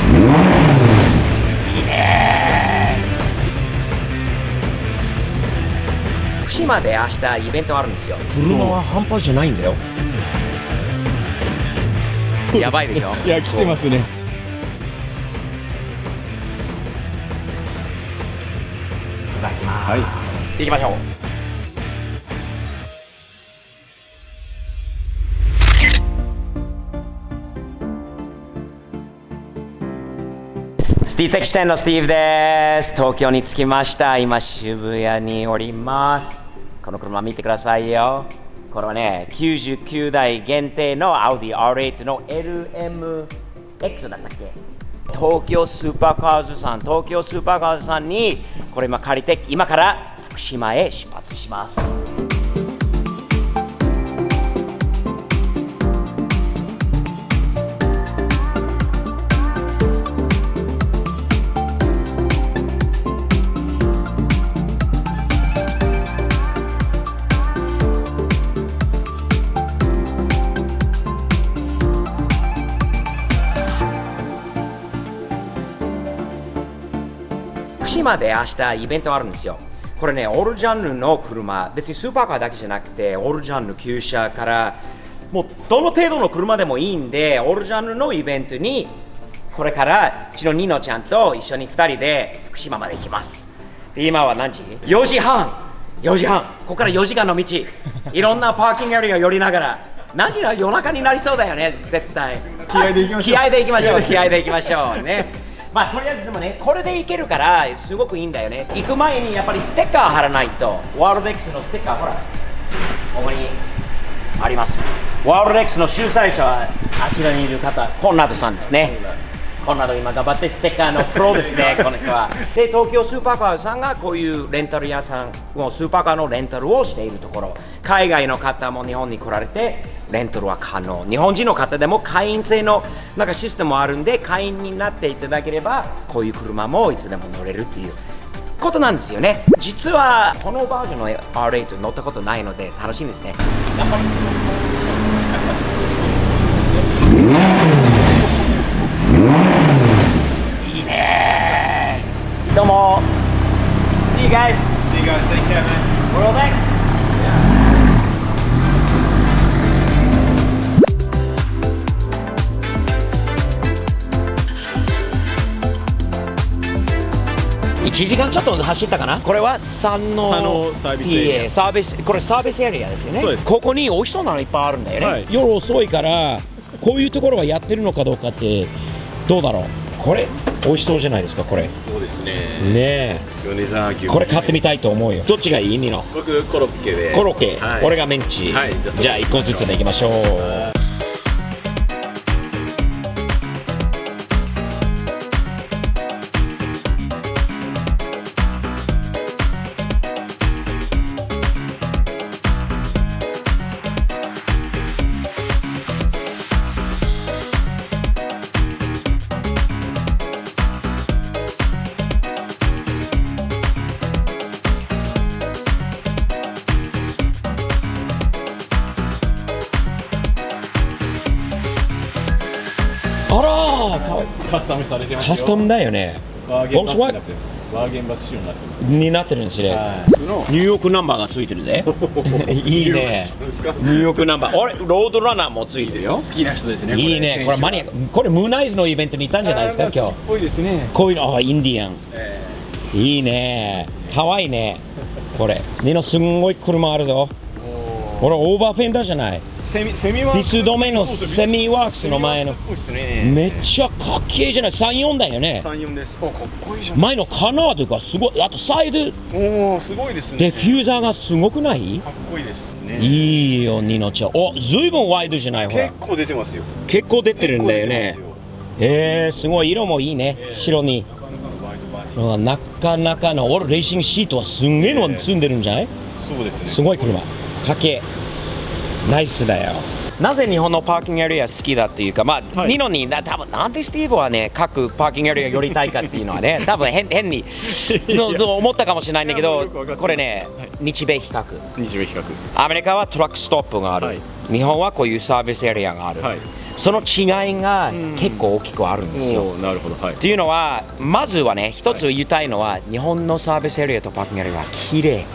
いいね。福島で明日イベントあるんですよ。車は半端じゃないんだよ。やばいでしょ。いや、来てますね。いただきます。はい、行きましょう。スティーブ的視点のスティーブです。東京に着きました。今渋谷におります。この車見てくださいよ。これはね、99台限定の Audi R8 の LMX だったっけ。東京スーパーカーズさんにこれ今借りて、今から福島へ出発します。福島で明日イベントあるんですよ。これね、オールジャンルの車、別にスーパーカーだけじゃなくて、オールジャンル旧車からもうどの程度の車でもいいんで、オールジャンルのイベントにこれからうちのニノちゃんと一緒に2人で福島まで行きます。で今は何時 ?4 時半。ここから4時間の道、いろんなパーキングエリア寄りながら、何時な夜中になりそうだよね、絶対。気合で行きましょう。気合で行きましょうね。まあとりあえずでもね、これでいけるからすごくいいんだよね。行く前にやっぱりステッカー貼らないと。ワールド X のステッカー、ほらここにあります。ワールド X の主催者はあちらにいる方、コンラドさんですね。コンラド今頑張ってステッカーのプロですね。この人はで、東京スーパーカーさんがこういうレンタル屋さん、もうスーパーカーのレンタルをしているところ、海外の方も日本に来られてレンタルは可能。日本人の方でも会員制のなんかシステムもあるんで、会員になっていただければこういう車もいつでも乗れるっていうことなんですよね。実はこのバージョンの R8 乗ったことないので楽しみですね。いいね。どうも。See you guys. See you guys. Take care, man. World X. 1時間ちょっと走ったかな。これは佐野サービスエリア。これサービスエリアですよね。そうです。ここに美味しそうなのいっぱいあるんだよね、はい、夜遅いからこういうところはやってるのかどうかってどうだろう。これ美味しそうじゃないですか。これそうですね。ねえ、米沢牛。これ買ってみたいと思うよ。どっちがいい？ニノ。僕コロッケで。コロッケ、はい、俺がメンチ、はい、じゃあ1個ずつでいきましょう。カスタムされてますよ。カスタムだよね。ワーゲンバスになってるんです。ワーゲンバス仕様になってます。になってるんですね。はい、ニューヨークナンバーがついてるぜ。いいね。ニューヨークナンバー。俺ロードランナーもついてるよ。好きな人ですね。いいね。これマニア。これムーンアイズのイベントに行ったんじゃないですか今日。多いですね。こういうの、インディアン。いいね。可愛いね。これ。ニノすんごい車あるぞ。これオーバーフェンダーじゃない。セミワークス。ビス止めのセミワークスの前の。そうですね。めっちゃかっけえじゃない。34だよね。34です。かっこいいじゃん。前のカナードがすごい。あとサイド。おお、すごいですね。デフューザーがすごくない？かっこいいですね。いいよニノちゃん。お、ずいぶんワイドじゃない。ほら結構出てますよ。結構出てるんだよね。すごい色もいいね。白に。なかなかの。俺レーシングシートはすんげえの積んでるんじゃない？そうですね。すごい車。かけ。ナイスだよ。なぜ日本のパーキングエリア好きだっていうか、まあ、ニノに多分なんでスティーブはね、各パーキングエリア寄りたいかっていうのはね、多分変に思ったかもしれないんだけど、これね、日米比較。日米比較。アメリカはトラックストップがある。日本はこういうサービスエリアがある。その違いが結構大きくあるんですよ。おーなるほど。はい。っていうのはまずはね一つ言いたいのは、日本のサービスエリアとパーキングエリアは綺麗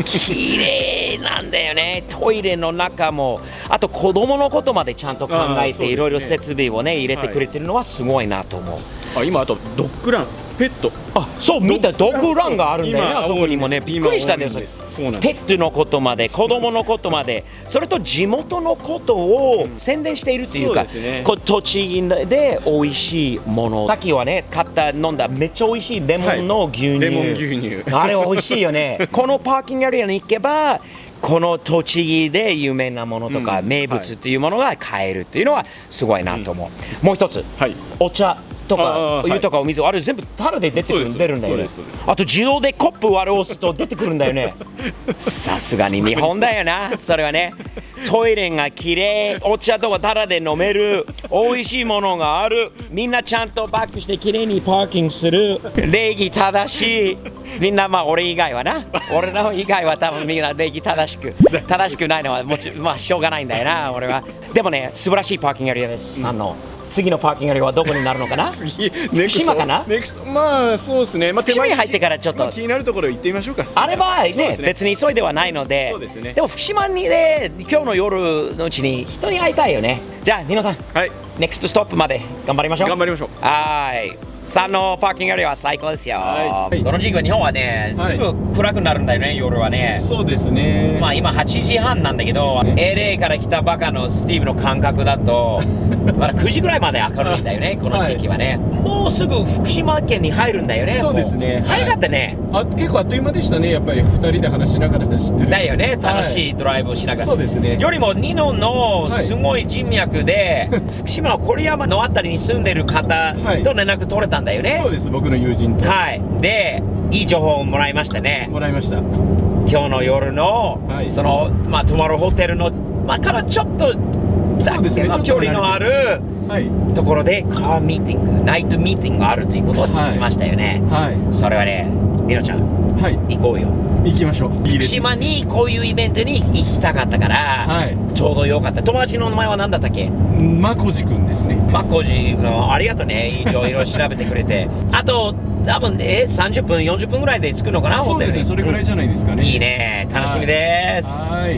綺麗なんだよね。トイレの中も、あと子供のことまでちゃんと考えていろいろ設備をね入れてくれてるのはすごいなと思う。あ、今あとドッグラン、ペット。あ、そう、見たドッグランがあるんだよね、今あそこにもね。びっくりしたんです今多いんです。そうなんペです。ットのことまで、子供のことまで、それと地元のことを宣伝しているというか、そうですね栃木で美味しいもの。さっきはね、買った飲んだめっちゃ美味しいレモンの牛乳。レモン牛乳。あれ美味しいよね。このパーキングエリアに行けば、この栃木で有名なものとか、名物っていうものが買えるっていうのはすごいなと思う。もう一つ、はい。お茶とかはいお湯とかお水、あれ全部タダで出てくるそうです出るんだよねそうです。あと自動でコップ割る押すと出てくるんだよね。さすがに日本だよな、それはね。トイレがきれい、お茶とかタダで飲める、美味しいものがある、みんなちゃんとバックしてきれいにパーキングする、礼儀正しい。みんなまあ俺以外はな、俺の以外は多分みんな礼儀正しくないのはまあしょうがないんだよな、俺は。でもね、素晴らしいパーキングエリアです。次のパーキングエリアはどこになるのかな。次、福島かな。ネクスト、まあそうですね。まあ福島に入ってからちょっと、まあ気になるところ行ってみましょうか。あればねそうですね別に急いではないので。そうですねでも福島にね、今日の夜のうちに人に会いたいよね。じゃあニノさん、はい。ネクストストップまで頑張りましょう。頑張りましょう。はい。3のパーキングエリアは最高ですよ。はいこの時期は日本はね、はいすぐ暗くなるんだよね、夜はね。そうですね。まあ今8時半なんだけど、LA から来たバカのスティーブの感覚だとまだ9時ぐらいまで明るいんだよね、この時期はね。もうすぐ福島県に入るんだよね。そうですねもう早かったね。結構あっという間でしたね。やっぱり2人で話しながら走ってる。だよね、楽しいドライブをしながら。そうですね。よりもニノのすごい人脈で、福島の郡山のあたりに住んでる方と連絡取れたんだよね。そうです、僕の友人と。はい。で、いい情報をもらいましたね。もらいました。今日の夜の、はいその、まあ、泊まるホテルの、まあ、からちょっとだそうですねけの距離のあるはい。ところで、カーミーティング、ナイトミーティングがあるということを聞きましたよね。はそれはね、ニノちゃん、い。はい。行こうよ。行きましょう。いい福です。島にこういうイベントに行きたかったから、はい。ちょうどよかった。友達の名前は何だったっけ？まこじくんですね。マコジのありがとうね。いろいろ調べてくれて。あと、多分30分、40分ぐらいで着くのかな、ホテルに。そうですね。それぐらいじゃないですかね。いいね。楽しみです。はい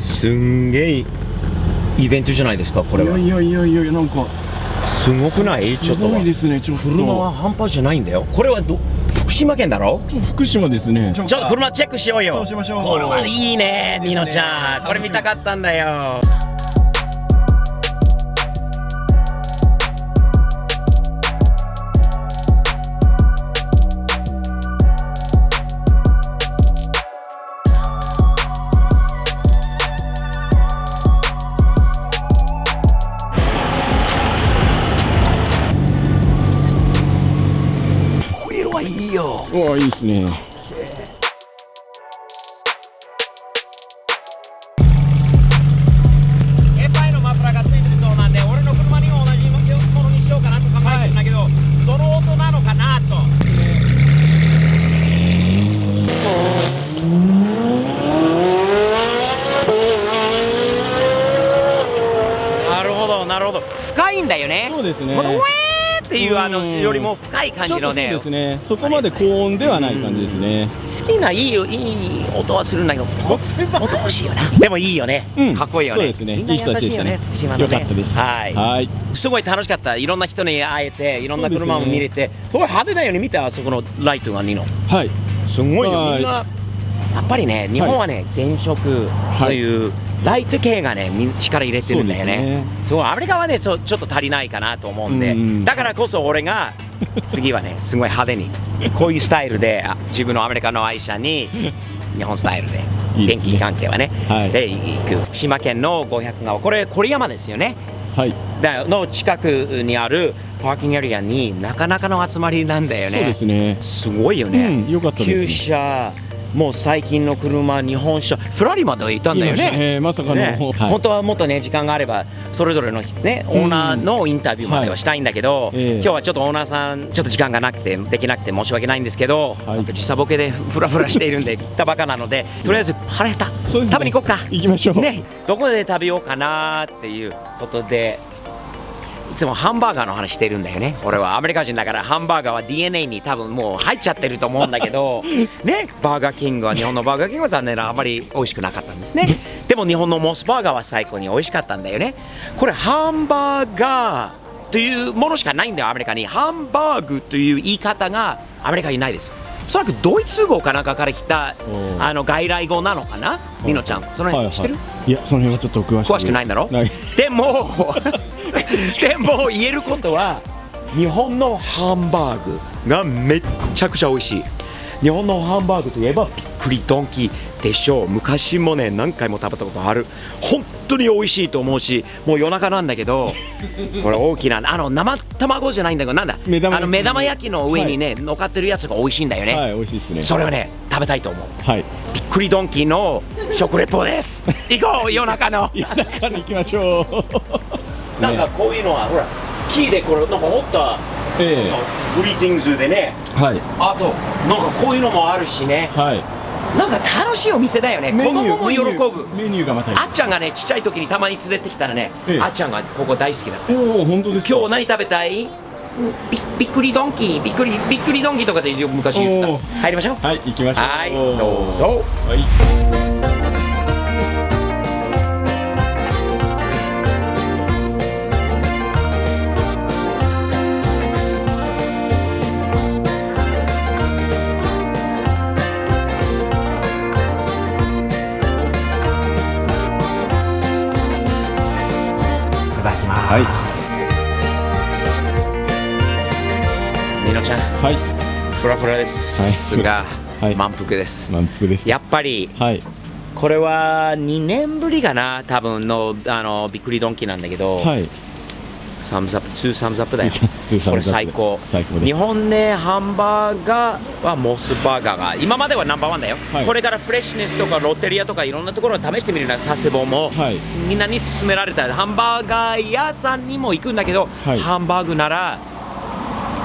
すんげえイベントじゃないですか、これは。いやいやいやいや、なんかすごくない？ちょっと。すごいですね。ちょっと車は半端じゃないんだよ。これは福島県だろ？福島ですね。ちょっと車チェックしようよ。そうしましょう。これはいいね、ニノちゃん。これ見たかったんだよ。ホイールはいいよ。うわ、いいですね。エパイのマフラーがついてるそうなんで、俺の車にも同じものにしようかなと考えてるんだけど、どの音なのかなと。なるほど、なるほど。深いんだよね。そうですね。もっとウェーっていうよりも深い感じのね。ちょっとそうですね。そこまで高音ではない感じですね。好きないい音はするんだけど、音欲しいよな。でもいいよね。うんかっこいいよね。そうですねみんな優しいよね。いい人たちでしたね福島のね。よかったですはい。はい。すごい楽しかった。いろんな人に会えて、いろんな車も見れて、すごい派手だよね。見て、あそこのライトが2の。はい。すごいよ。はいみんなやっぱりね、日本はね、電飾、そういうライト系がね、力入れてるんだよね。そう、アメリカはね、ちょっと足りないかなと思うんで、だからこそ俺が次はね、すごい派手に、こういうスタイルで、自分のアメリカの愛車に、日本スタイルで、いいですね電気関係はね、はいで行く。福島県の500川、これ、郡山ですよね。はい。の近くにあるパーキングエリアになかなかの集まりなんだよね。そうですね。すごいよね。うんよかったですね旧車、もう最近の車、日本車、フラリまで行ったんだよいましたね。まさかの、ねはい本当はもっとね時間があればそれぞれのねオーナーのインタビューまではしたいんだけど、はい今日はちょっとオーナーさんちょっと時間がなくてできなくて申し訳ないんですけど、はい時差ボケでフラフラしているんで来たばかなのでとりあえず腹減った、そうですね食べに行こうか。行きましょう。ね、どこで食べようかなっていうことでつもハンバーガーの話してるんだよね。俺はアメリカ人だからハンバーガーは DNA に多分もう入っちゃってると思うんだけどね、バーガーキングは日本のバーガーキングは残念ながらあまり美味しくなかったんですね。でも日本のモスバーガーは最高に美味しかったんだよね。これハンバーガーというものしかないんだよアメリカに。ハンバーグという言い方がアメリカにないです。おそらくドイツ語かなんかから来た外来語なのかな。ニノちゃんその辺知ってる？いやその辺はちょっと詳しくないんだろ。ない。でも言えることは日本のハンバーグがめっちゃくちゃ美味しい。日本のハンバーグといえばびっくりドンキーでしょう。昔もね何回も食べたことある。本当に美味しいと思うし、もう夜中なんだけどこれ大きな生卵じゃないんだけどなんだ目玉焼きの上にね、乗っかってるやつが美味しいんだよね。はい美味しいですね。それをね食べたいと思う。はい。びっくりドンキーの食レポです。行こう夜中の夜中に行きましょう。なんかこういうのはほら木でこれなんか掘ったグリーティングズでね、はい。あとなんかこういうのもあるしね、はい。なんか楽しいお店だよね。子供も喜ぶ。メニューがまたいい。あっちゃんがねちっちゃい時にたまに連れてきたらね、あっちゃんがここ大好きだった。おお本当ですか。今日何食べたい？びっくりドンキーびっくりドンキーとかで昔言ってた。入りましょう。はい行きましょう。はいどうぞ。はい。はい。ニノちゃん。はい。フラフラですが、はい、満腹です。満腹です。やっぱり、はい、これは2年ぶりかな多分のびっくりドンキーなんだけど、はい、サムズアップ2サムズアップだよ。これ最高。最高です。日本でハンバーガーはモスバーガーが今まではナンバーワンだよ、はい、これからフレッシュネスとかロッテリアとかいろんなところを試してみるな佐世保も、はい、みんなに勧められたハンバーガー屋さんにも行くんだけど、はい、ハンバーグなら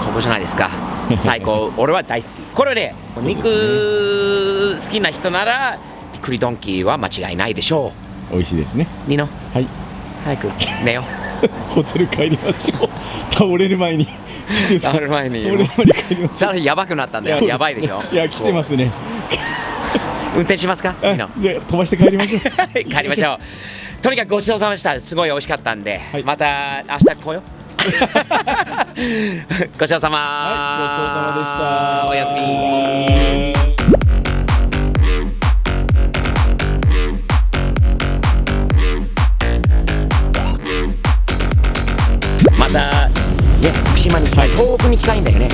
ここじゃないですか。最高。俺は大好き。これね肉好きな人ならびっくりドンキーは間違いないでしょう。美味しいですね。ニノ、はい、早く寝よう。ホテル帰りましょう。倒れる前に帰ります。さらにやばくなったんだよ。やばいでしょ。いや来てますね。運転しますか？じゃあ飛ばして帰りましょう。帰りましょう。とにかくごちそうさまでした。すごい美味しかったんで、はい、また明日来よう。ごちそうさま。はい、ごちそうさまでした。おやすみ。またね、福島に行きたい、東北に行きたいんだよね。